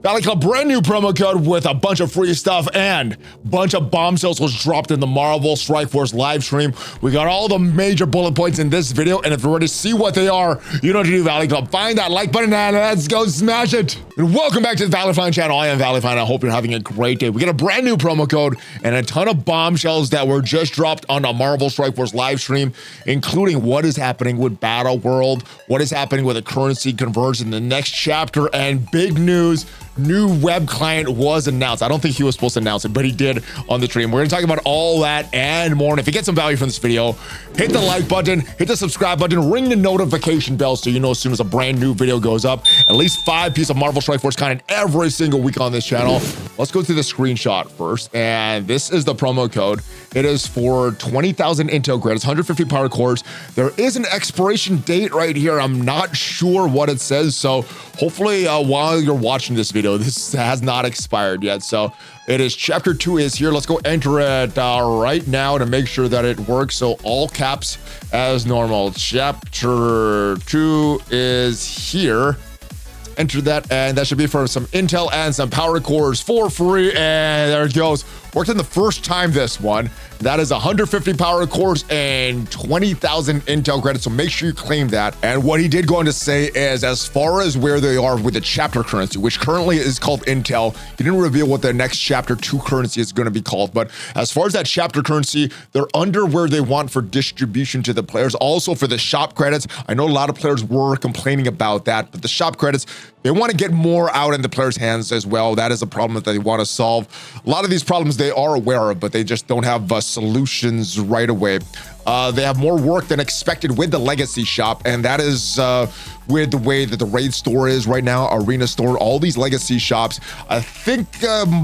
Valley Club brand new promo code with a bunch of free stuff and bunch of bombshells was dropped in the Marvel Strike Force live stream. We got all the major bullet points in this video, and if you're ready to see what they are, you know what to do, Valley Club. Find that like button and let's go smash it. And welcome back to the ValleyFlyin channel. I am ValleyFlyin. I hope you're having a great day. We got a brand new promo code and a ton of bombshells that were just dropped on the Marvel Strike Force live stream, including what is happening with Battleworld, what is happening with the currency conversion in the next chapter, and big news. New web client was announced. I don't think he was supposed to announce it, but he did on the stream. We're gonna talk about all that and more. And if you get some value from this video, hit the like button, hit the subscribe button, ring the notification bell so you know as soon as a brand new video goes up. At least 5 pieces of Marvel Strike Force content every single week on this channel. Let's go through the screenshot first. And this is the promo code. It is for 20,000 intel credits, 150 power cores. There is an expiration date right here. I'm not sure what it says. So hopefully while you're watching this video, this has not expired yet. So it is chapter 2 is here. Let's go enter it right now to make sure that it works. So all caps as normal. Chapter 2 is here. Enter that, and that should be for some intel and some power cores for free. And there it goes. Worked in the first time this one. That is 150 power cores and 20,000 intel credits, so make sure you claim that. And what he did go on to say is, as far as where they are with the chapter currency, which currently is called intel, he didn't reveal what the next chapter 2 currency is going to be called, but as far as that chapter currency, they're under where they want for distribution to the players. Also for the shop credits, I know a lot of players were complaining about that, but the shop credits, they want to get more out in the players' hands as well. That is a problem that they want to solve. A lot of these problems they are aware of, but they just don't have solutions right away. They have more work than expected with the legacy shop, and that is with the way that the raid store is right now, arena store, all these legacy shops. I think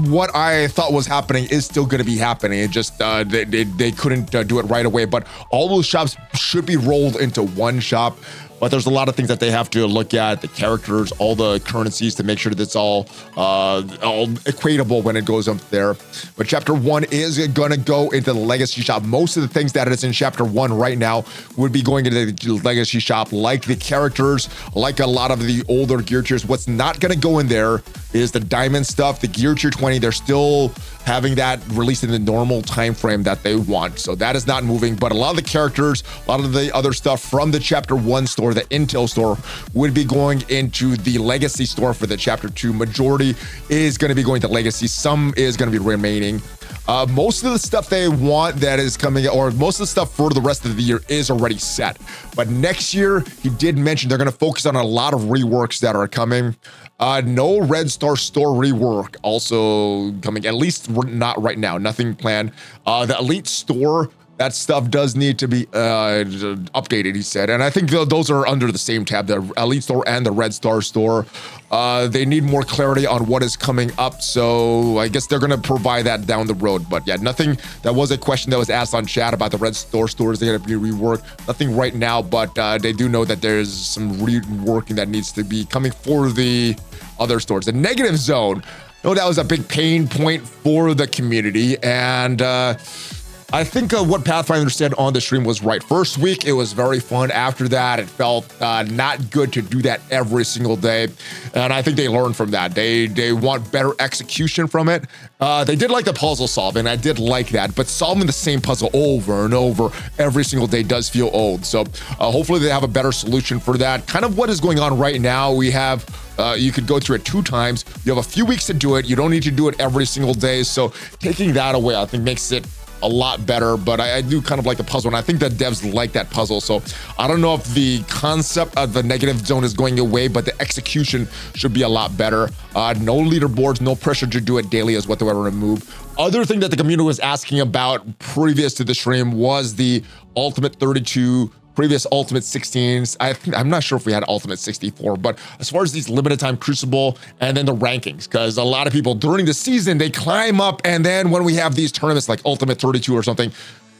what I thought was happening is still going to be happening. It just they couldn't do it right away, but all those shops should be rolled into one shop. But there's a lot of things that they have to look at, the characters, all the currencies, to make sure that it's all equatable when it goes up there. But chapter 1 is gonna go into the legacy shop. Most of the things that is in chapter 1 right now would be going into the legacy shop, like the characters, like a lot of the older gear tiers. What's not gonna go in there is the diamond stuff, the gear tier 20. They're still having that released in the normal time frame that they want, so that is not moving. But a lot of the characters, a lot of the other stuff from the chapter 1 store, the intel store, would be going into the legacy store for the chapter 2. Majority is going to be going to legacy, some is going to be remaining. Most of the stuff they want that is coming, or most of the stuff for the rest of the year, is already set. But next year, he did mention they're going to focus on a lot of reworks that are coming. No Red Star store rework also coming, at least not right now, nothing planned. The Elite store, that stuff does need to be updated, he said. And I think those are under the same tab, the Elite store and the Red Star store. They need more clarity on what is coming up, so I guess they're going to provide that down the road. But yeah, nothing. That was a question that was asked on chat about the Red Star stores. They're going to be reworked. Nothing right now, but they do know that there's some reworking that needs to be coming for the other stores. The negative zone, no, that was a big pain point for the community, and I think what Pathfinder said on the stream was right. First week, it was very fun. After that, it felt not good to do that every single day. And I think they learned from that. They want better execution from it. They did like the puzzle solving. I did like that. But solving the same puzzle over and over every single day does feel old. So hopefully they have a better solution for that. Kind of what is going on right now. We have you could go through it 2 times. You have a few weeks to do it. You don't need to do it every single day. So taking that away, I think, makes it a lot better. But I do kind of like the puzzle, and I think that devs like that puzzle. So I don't know if the concept of the negative zone is going away, but the execution should be a lot better. No leaderboards, no pressure to do it daily is what they want to remove. Other thing that the community was asking about previous to the stream was the Ultimate 32, previous Ultimate 16s. I'm not sure if we had Ultimate 64, but as far as these limited time Crucible and then the rankings, because a lot of people during the season, they climb up, and then when we have these tournaments like Ultimate 32 or something,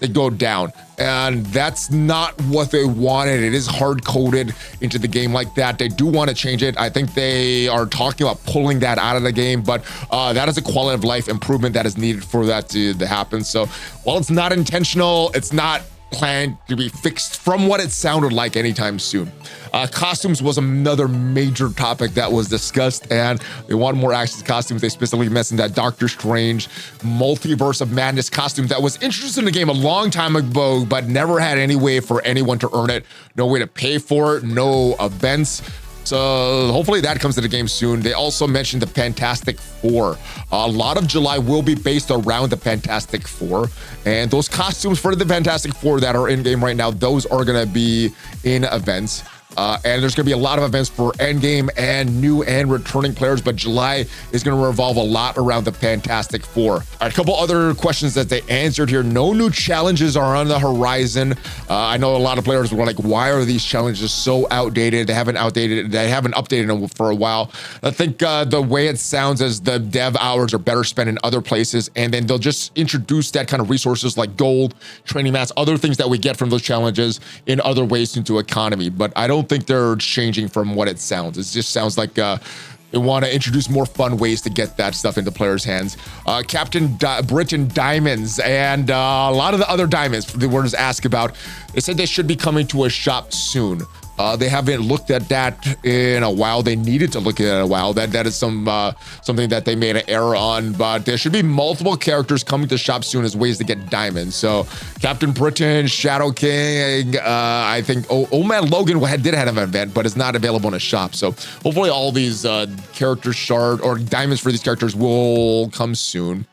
they go down, and that's not what they wanted. It is hard-coded into the game like that. They do want to change it. I think they are talking about pulling that out of the game, but that is a quality of life improvement that is needed for that to happen. So while it's not intentional, it's not planned to be fixed from what it sounded like anytime soon. Costumes was another major topic that was discussed, and they want more access to costumes. They specifically mentioned that Doctor Strange Multiverse of Madness costume that was introduced in the game a long time ago, but never had any way for anyone to earn it. No way to pay for it, no events. So hopefully that comes to the game soon. They also mentioned the Fantastic Four. A lot of July will be based around the Fantastic Four, and those costumes for the Fantastic Four that are in game right now, those are going to be in events. And there's going to be a lot of events for endgame and new and returning players, but July is going to revolve a lot around the Fantastic Four. All right, a couple other questions that they answered here. No new challenges are on the horizon. I know a lot of players were like, why are these challenges so outdated? They haven't updated them for a while. I think the way it sounds is the dev hours are better spent in other places, and then they'll just introduce that kind of resources like gold, training mats, other things that we get from those challenges in other ways into economy. But I don't think they're changing from what it sounds. It just sounds like they want to introduce more fun ways to get that stuff into players' hands. Captain Britain diamonds and a lot of the other diamonds they were just asked about. They said they should be coming to a shop soon. They haven't looked at that in a while. They needed to look at it in a while. That is something that they made an error on, but there should be multiple characters coming to shop soon as ways to get diamonds. So Captain Britain, Shadow King, I think Old Man Logan did have an event, but it's not available in a shop. So hopefully all these character shard or diamonds for these characters will come soon.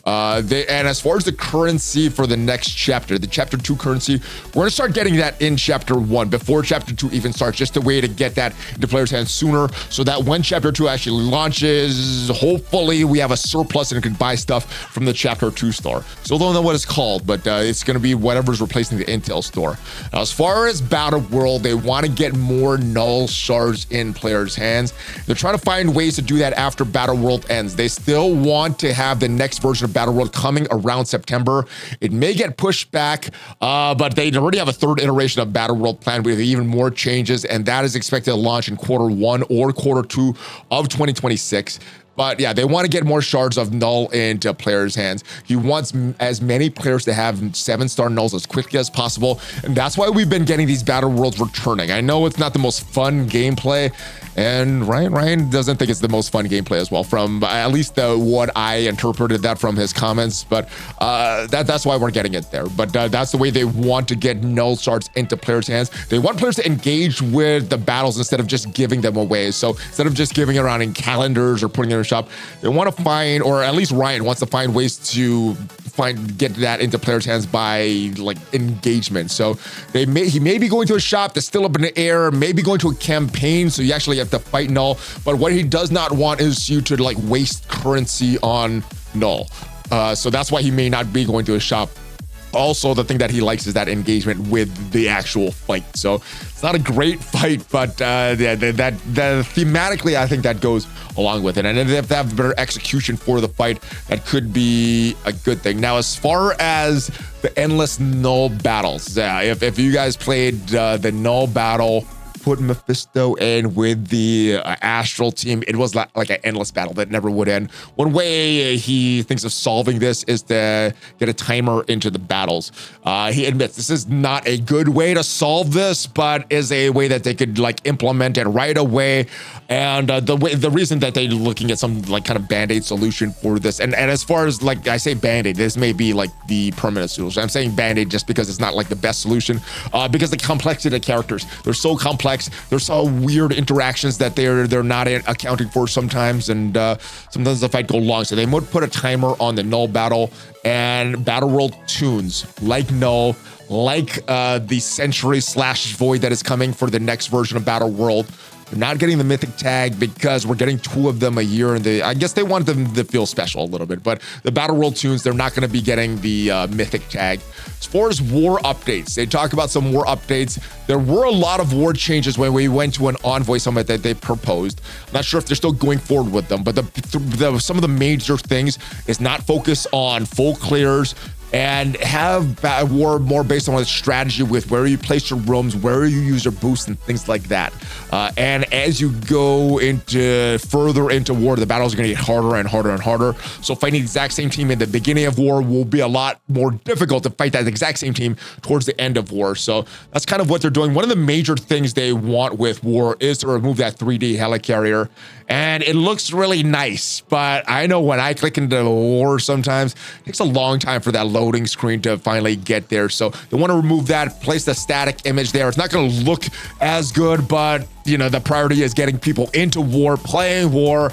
And as far as the currency for the next chapter, the chapter 2 currency, we're gonna start getting that in chapter 1 before chapter 2 even starts, just a way to get that into players' hands sooner, so that when chapter 2 actually launches, hopefully we have a surplus and can buy stuff from the chapter 2 store. Still don't know what it's called, but it's gonna be whatever's replacing the Intel store. Now, as far as Battleworld, they want to get more null shards in players' hands. They're trying to find ways to do that after Battleworld ends. They still want to have the next version of Battleworld coming around September. It may get pushed back, but they already have a third iteration of Battleworld planned with even more changes, and that is expected to launch in Q1 or Q2 of 2026. But yeah, they want to get more shards of null into players' hands. He wants as many players to have 7-star nulls as quickly as possible, and that's why we've been getting these battle worlds returning. I know it's not the most fun gameplay, and Ryan doesn't think it's the most fun gameplay as well, from at least what I interpreted that from his comments, but that's why we're getting it there. But that's the way they want to get null shards into players' hands. They want players to engage with the battles instead of just giving them away. So instead of just giving it around in calendars or putting it in a shop, they want to find, or at least Ryan wants to find ways to get that into players' hands by like engagement. So he may be going to a shop that's still up in the air, maybe going to a campaign, so you actually have to fight null. But what he does not want is you to like waste currency on null. So that's why he may not be going to a shop. Also, the thing that he likes is that engagement with the actual fight. So it's not a great fight, but thematically, I think that goes along with it. And if they have better execution for the fight, that could be a good thing. Now, as far as the endless null battles, if you guys played the null battle, put Mephisto in with the Astral team, it was like an endless battle that never would end. One way he thinks of solving this is to get a timer into the battles. He admits this is not a good way to solve this, but is a way that they could like implement it right away. And the reason that they're looking at some like kind of band-aid solution for this, and as far as like I say band-aid, this may be like the permanent solution. I'm saying band-aid just because it's not like the best solution, because the complexity of the characters, they're so complex. There's so weird interactions that they're not accounting for sometimes, and sometimes the fight go long. So they would put a timer on the null battle, and Battleworld tunes like null, like the Century / Void that is coming for the next version of Battleworld. They're not getting the mythic tag because we're getting 2 of them a year, and I guess they want them to feel special a little bit. But the Battleworld tunes, they're not going to be getting the mythic tag. As far as war updates, they talk about some war updates. There were a lot of war changes when we went to an Envoy summit that they proposed. I'm not sure if they're still going forward with them, but some of the major things is not focus on full clears, and have war more based on a strategy with where you place your rooms, where you use your boosts and things like that. And as you go into further into war, the battles are going to get harder and harder and harder. So fighting the exact same team in the beginning of war will be a lot more difficult to fight that exact same team towards the end of war. So that's kind of what they're doing. One of the major things they want with war is to remove that 3D helicarrier. And it looks really nice, but I know when I click into war sometimes, it takes a long time for that loading screen to finally get there. So they want to remove that, place the static image there. It's not going to look as good, but you know, the priority is getting people into war, playing war,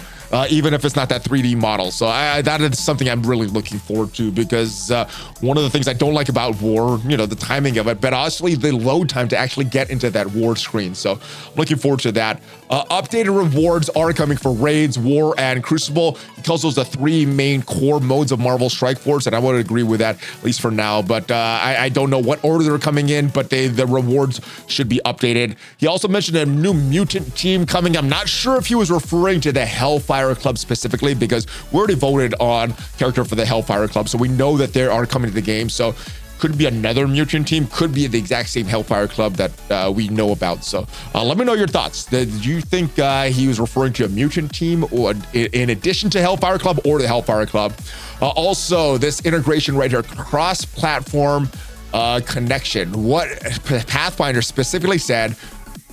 even if it's not that 3D model. So that is something I'm really looking forward to, because one of the things I don't like about war, you know, the timing of it, but honestly, the load time to actually get into that war screen. So I'm looking forward to that. Updated rewards are coming for raids, war, and crucible. He calls those the 3 main core modes of Marvel Strike Force, and I would agree with that, at least for now. But I don't know what order they're coming in, but the rewards should be updated. He also mentioned a new mutant team coming. I'm not sure if he was referring to the Hellfire Club specifically, because we already voted on character for the Hellfire Club, so we know that they are coming to the game. So could be another mutant team, could be the exact same Hellfire Club that we know about. So let me know your thoughts. Did you think he was referring to a mutant team, or in addition to Hellfire Club, or the Hellfire Club? Also, this integration right here, cross-platform connection. What Pathfinder specifically said,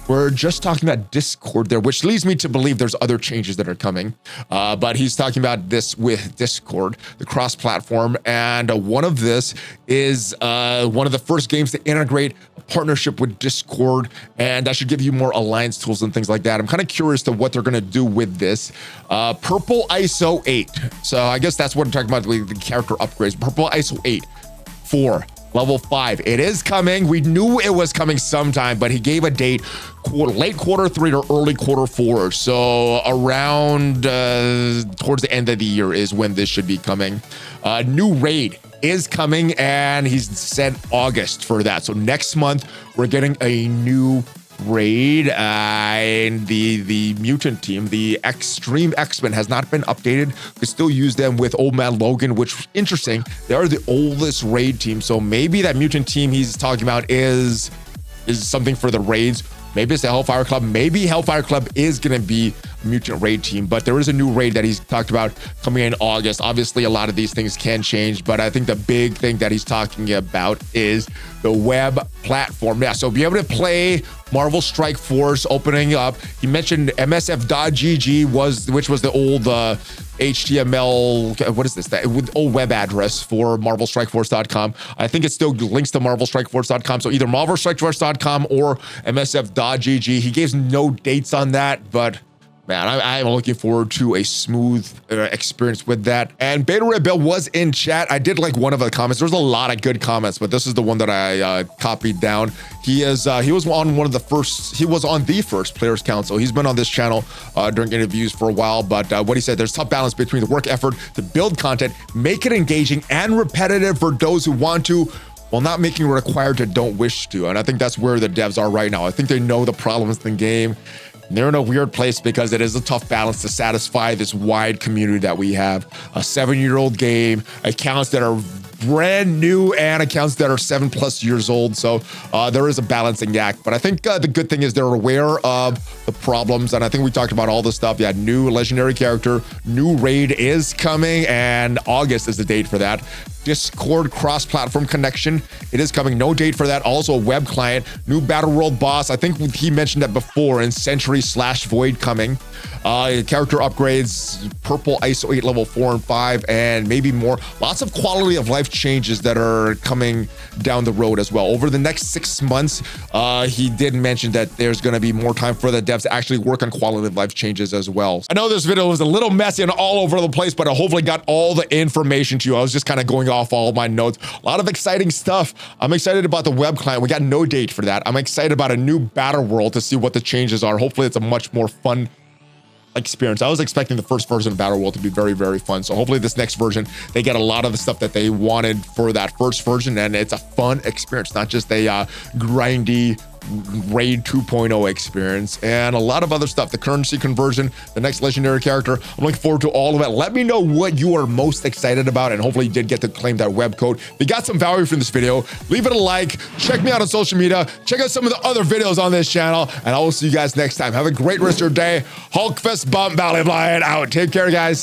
we're just talking about Discord there, which leads me to believe there's other changes that are coming. But he's talking about this with Discord, the cross-platform. And one of this is one of the first games to integrate a partnership with Discord. And that should give you more alliance tools and things like that. I'm kind of curious to what they're going to do with this. Purple ISO 8. So I guess that's what I'm talking about, the character upgrades. Purple ISO 8 for level 5. It is coming. We knew it was coming sometime, but he gave a date, late quarter 3 or early quarter 4. So around towards the end of the year is when this should be coming. New raid is coming, and he's said August for that. So next month we're getting a new raid, and the mutant team, the Extreme X-Men, has not been updated. We can still use them with Old Man Logan, which is interesting. They are the oldest raid team, so maybe that mutant team he's talking about is something for the raids. Maybe it's the Hellfire Club. Maybe Hellfire Club is going to be a mutant raid team, but there is a new raid that he's talked about coming in August. Obviously, a lot of these things can change, but I think the big thing that he's talking about is the web platform. Yeah, so be able to play Marvel Strike Force opening up. He mentioned msf.gg, which was the old HTML, what is this? That old web address for MarvelStrikeForce.com. I think it still links to MarvelStrikeForce.com. So either MarvelStrikeForce.com or msf.gg. He gives no dates on that, but man, I'm looking forward to a smooth experience with that. And Beta Red Bill was in chat. I did like one of the comments. There's a lot of good comments, but this is the one that I copied down. He was on the first Players Council. He's been on this channel during interviews for a while, but what he said, there's tough balance between the work effort to build content, make it engaging and repetitive for those who want to, while not making it required to don't wish to. And I think that's where the devs are right now. I think they know the problems in the game. They're in a weird place because it is a tough balance to satisfy this wide community that we have. A 7-year-old game, accounts that are brand new and accounts that are 7+ years old. So there is a balancing act. But I think the good thing is they're aware of the problems. And I think we talked about all this stuff. Yeah, new legendary character, new raid is coming, and August is the date for that. Discord cross-platform connection, it is coming. No date for that. Also a web client, new Battleworld boss. I think he mentioned that before, in Century/Void coming. Character upgrades, Purple ISO 8 level 4 and 5, and maybe more. Lots of quality of life changes that are coming down the road as well. Over the next 6 months, he did mention that there's going to be more time for the devs to actually work on quality of life changes as well. I know this video was a little messy and all over the place, but I hopefully got all the information to you. I was just kind of going off all my notes. A lot of exciting stuff. I'm excited about the web client. We got no date for that. I'm excited about a new Battleworld to see what the changes are. Hopefully it's a much more fun experience. I was expecting the first version of Battleworld to be very, very fun. So hopefully this next version, they get a lot of the stuff that they wanted for that first version, and it's a fun experience, not just a grindy Raid 2.0 experience, and a lot of other stuff. The currency conversion, the next legendary character. I'm looking forward to all of it. Let me know what you are most excited about, and hopefully you did get to claim that web code. If you got some value from this video, leave it a like. Check me out on social media. Check out some of the other videos on this channel, and I will see you guys next time. Have a great rest of your day. Hulk fist bump, ValleyFlyin out. Take care, guys.